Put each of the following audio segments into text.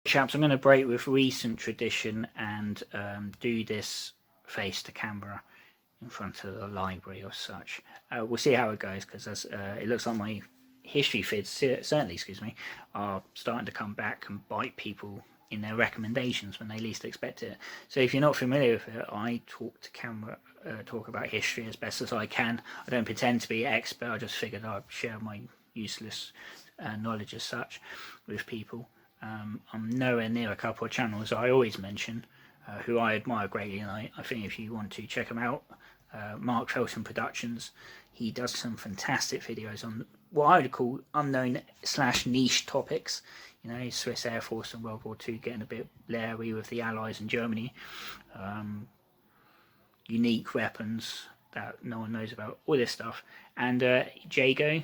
Chaps, I'm going to break with recent tradition and do this face to camera in front of the library or such. We'll see how it goes, because it looks like my history feeds, certainly, are starting to come back and bite people in their recommendations when they least expect it. So if you're not familiar with it, I talk to camera, talk about history as best as I can. I don't pretend to be an expert. I just figured I'd share my useless knowledge as such with people. I'm nowhere near a couple of channels I always mention, who I admire greatly, and I think if you want to check them out, Mark Felton Productions, he does some fantastic videos on what I would call unknown/niche topics. You know, Swiss Air Force and World War II getting a bit leery with the Allies and Germany, unique weapons that no one knows about, all this stuff, and Jago,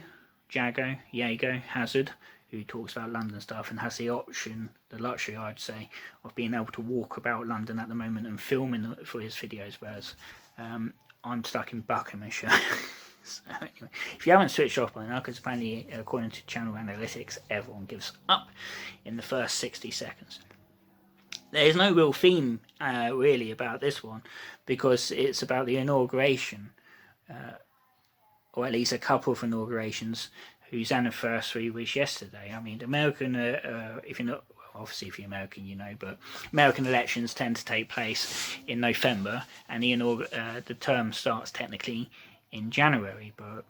Hazard, who talks about London stuff and has the luxury, I'd say, of being able to walk about London at the moment and filming for his videos, whereas I'm stuck in Buckinghamshire. So anyway, if you haven't switched off by now, because apparently, according to channel analytics, everyone gives up in the first 60 seconds. There's no real theme, really, about this one, because it's about the inauguration, or at least a couple of inaugurations, whose anniversary was yesterday. I mean, American, if you're not, obviously if you're American, you know, but American elections tend to take place in November, and the term starts technically in January. But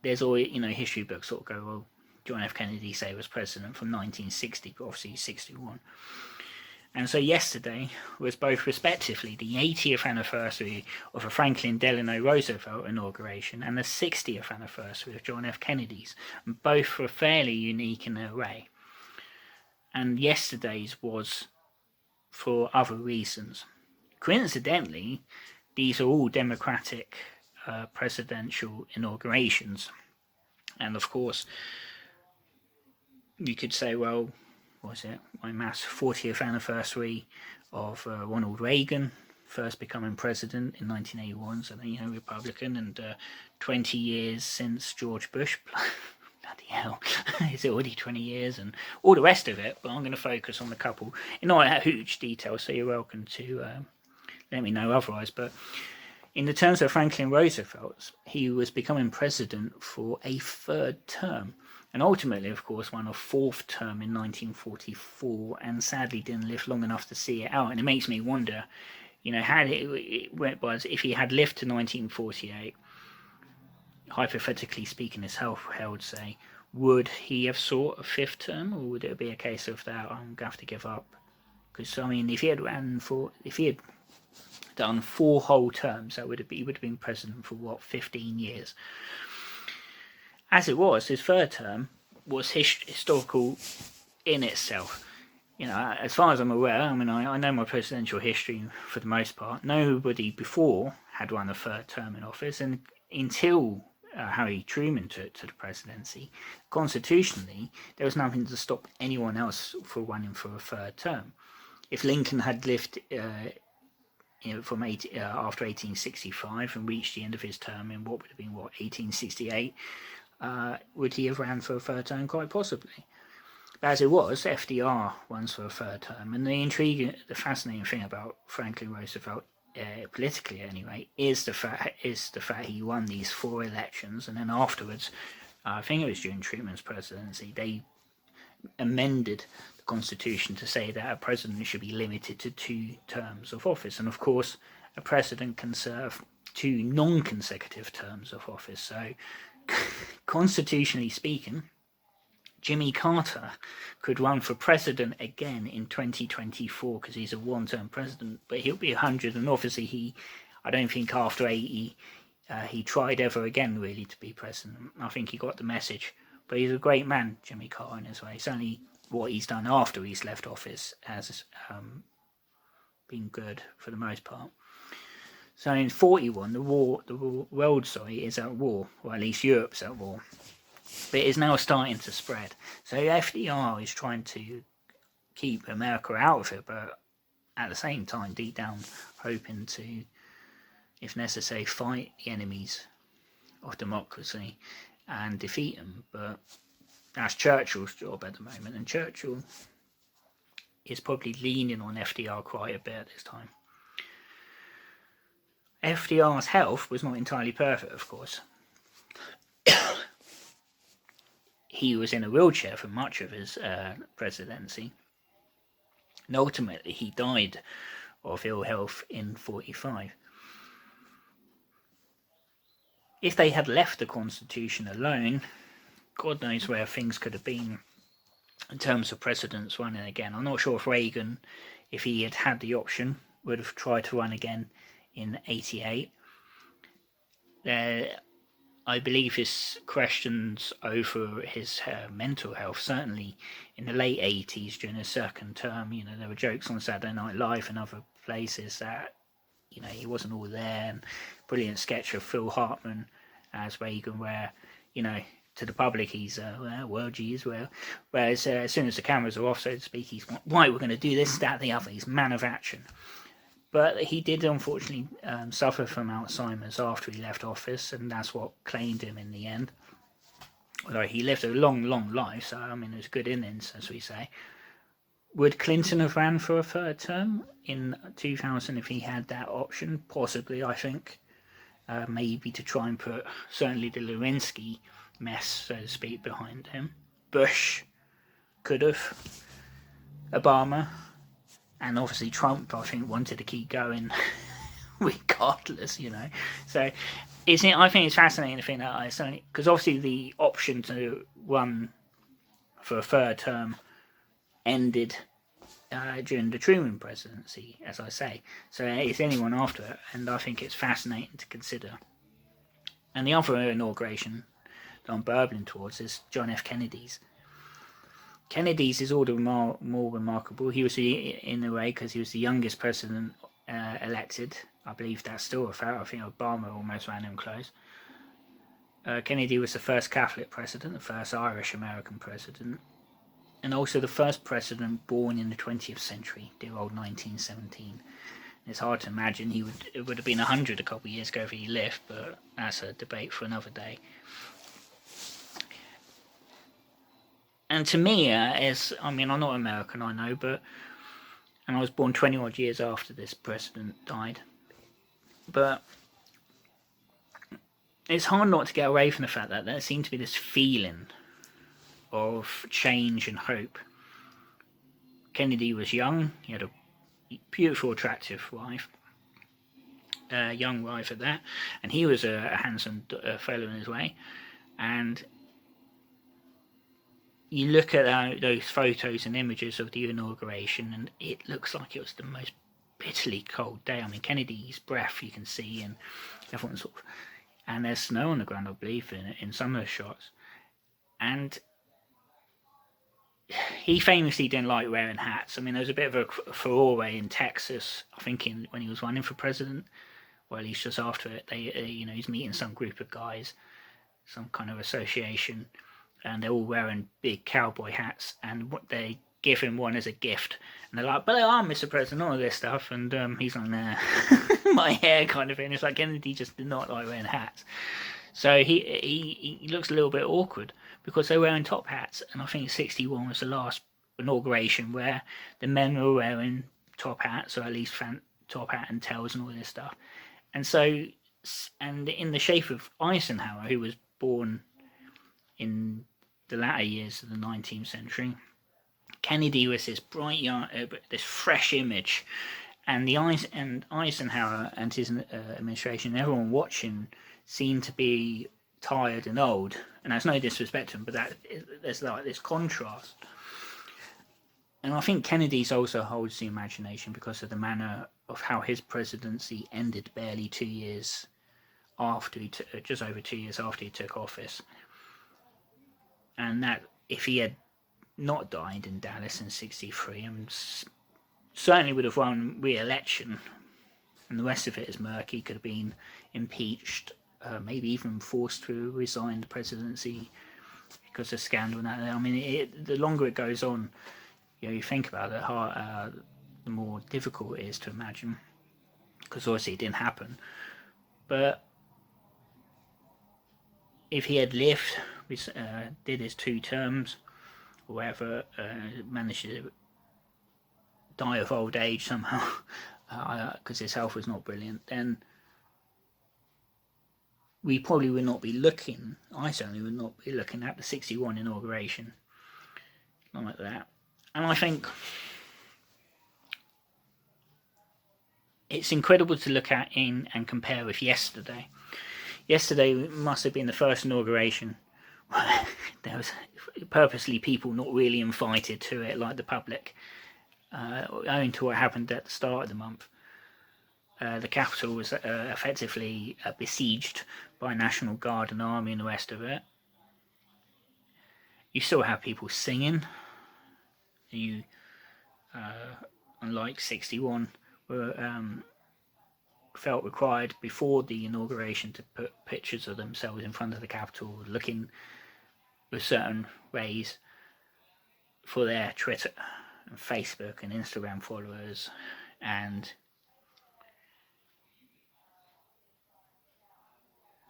there's always, you know, history books sort of go, well, John F. Kennedy, say, was president from 1960, but obviously 61. And so yesterday was both respectively the 80th anniversary of a Franklin Delano Roosevelt inauguration and the 60th anniversary of John F. Kennedy's, and both were fairly unique in their way. And yesterday's was for other reasons. Coincidentally, these are all Democratic presidential inaugurations. And of course, you could say, well, what was it? My maths, 40th anniversary of Ronald Reagan first becoming president in 1981, so then, you know, Republican, and 20 years since George Bush. Bloody hell, is it already 20 years? And all the rest of it, but I'm going to focus on a couple in not huge detail, so you're welcome to let me know otherwise. But in the terms of Franklin Roosevelt, he was becoming president for a third term, and ultimately, of course, won a fourth term in 1944, and sadly didn't live long enough to see it out. And it makes me wonder, you know, had it was if he had lived to 1948, hypothetically speaking, as health held, say, would he have sought a fifth term, or would it be a case of that I'm going to have to give up? Because I mean, if he had done 4 whole terms, he would have been president for what, 15 years. As it was, his third term was historical in itself. You know, as far as I'm aware, I mean, I know my presidential history for the most part. Nobody before had run a third term in office, and until Harry Truman took to the presidency, constitutionally, there was nothing to stop anyone else from running for a third term. If Lincoln had lived from after 1865 and reached the end of his term in what would have been 1868, would he have ran for a third term? Quite possibly. But as it was, FDR runs for a third term, and the fascinating thing about Franklin Roosevelt, politically anyway, is the fact he won these 4 elections, and then afterwards, I think it was during Truman's presidency, they amended the Constitution to say that a president should be limited to 2 terms of office, and of course, a president can serve 2 non-consecutive terms of office. So, constitutionally speaking, Jimmy Carter could run for president again in 2024 because he's a 1-term president, but he'll be 100, and obviously I don't think after 80 he tried ever again really to be president. I think he got the message, but he's a great man, Jimmy Carter, in his way. Certainly what he's done after he's left office has been good for the most part. So in 41, the world is at war, or at least Europe's at war. But it is now starting to spread. So FDR is trying to keep America out of it, but at the same time, deep down, hoping to, if necessary, fight the enemies of democracy and defeat them. But That's Churchill's job at the moment, and Churchill is probably leaning on FDR quite a bit at this time. FDR's health was not entirely perfect, of course. He was in a wheelchair for much of his presidency, and ultimately he died of ill health in 1945. If they had left the Constitution alone, God knows where things could have been in terms of presidents running again. I'm not sure if Reagan, if he had had the option, would have tried to run again in 1988. I believe his questions over his mental health, certainly in the late 1980s during his second term, there were jokes on Saturday Night Live and other places that, he wasn't all there, and brilliant sketch of Phil Hartman as Reagan where, to the public he's, well, geez, well, whereas as soon as the cameras are off, so to speak, he's, right, we're going to do this, that, the other, he's man of action. But he did unfortunately suffer from Alzheimer's after he left office, and that's what claimed him in the end. Although he lived a long, long life, so it was good innings, as we say. Would Clinton have ran for a third term in 2000 if he had that option? Possibly, I think. Maybe to try and put certainly the Lewinsky mess, so to speak, behind him. Bush could have. Obama. And obviously Trump, I think, wanted to keep going regardless, So I think it's fascinating to think that because obviously the option to run for a third term ended during the Truman presidency, as I say. So it's anyone after it, and I think it's fascinating to consider. And the other inauguration that I'm burbling towards is John F. Kennedy's. Kennedy's is all the more remarkable. He was in a way because he was the youngest president elected. I believe that's still a fact. I think Obama almost ran him close. Kennedy was the first Catholic president, the first Irish American president, and also the first president born in the 20th century, dear old 1917. It's hard to imagine it would have been 100 a couple of years ago if he lived, but that's a debate for another day. And to me, I'm not American, I know, and I was born 20 odd years after this president died. But it's hard not to get away from the fact that there seemed to be this feeling of change and hope. Kennedy was young, he had a beautiful, attractive wife, young wife at that, and he was a handsome fellow in his way. And you look at those photos and images of the inauguration, and it looks like it was the most bitterly cold day. Kennedy's breath you can see, and everyone's and there's snow on the ground, I believe, in some of the shots. And he famously didn't like wearing hats. There was a bit of a furore in Texas, I think, when he was running for president. Well, he's just after it. He's meeting some group of guys, some kind of association, and they're all wearing big cowboy hats, and what they give him one as a gift, and they're like, but Mr. President, all of this stuff, and he's like, nah, my hair kind of thing. It's like Kennedy just did not like wearing hats, so he looks a little bit awkward because they're wearing top hats, and I think 61 was the last inauguration where the men were wearing top hats, or at least top hat and tails and all this stuff, and in the shape of Eisenhower, who was born in the latter years of the 19th century. Kennedy was this bright young, this fresh image, and Eisenhower and his administration, everyone watching, seemed to be tired and old. And that's no disrespect to him, but there's like this contrast. And I think Kennedy's also holds the imagination because of the manner of how his presidency ended barely 2 years after just over 2 years after he took office. And that if he had not died in Dallas in 1963, certainly would have won re-election, and the rest of it is murky. Could have been impeached, maybe even forced to resign the presidency because of scandal. The longer it goes on, you think about it, the more difficult it is to imagine, because obviously it didn't happen. But if he had lived did his 2 terms, or whatever, managed to die of old age somehow, because his health was not brilliant, then we probably would not be looking, I certainly would not be looking at the 61 inauguration like that. And I think it's incredible to look at and compare with yesterday. Yesterday must have been the first inauguration. There was purposely people not really invited to it, like the public, owing to what happened at the start of the month. The capital was effectively besieged by National Guard and army and the rest of it. You still have people singing. You, unlike 61, were felt required before the inauguration to put pictures of themselves in front of the Capitol, looking with certain ways for their Twitter and Facebook and Instagram followers. And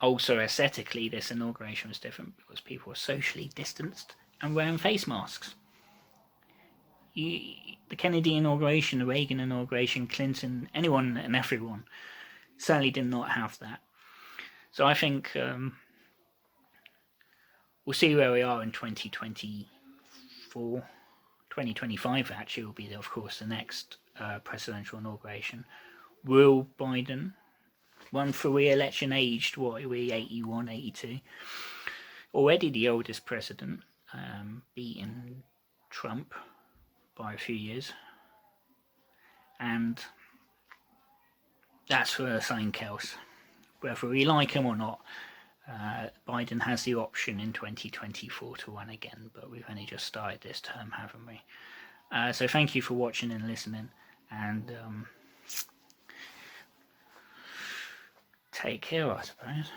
also aesthetically, this inauguration was different because people were socially distanced and wearing face masks. The Kennedy inauguration, the Reagan inauguration, Clinton, anyone and everyone certainly did not have that. So I think we'll see where we are in 2024. 2025 actually will be, of course, the next presidential inauguration. Will Biden run for re-election aged, what are we, 81, 82? Already the oldest president, beating Trump by a few years. And that's for something else. Whether we like him or not, Biden has the option in 2024 to run again, but we've only just started this term, haven't we? So thank you for watching and listening, and take care, I suppose.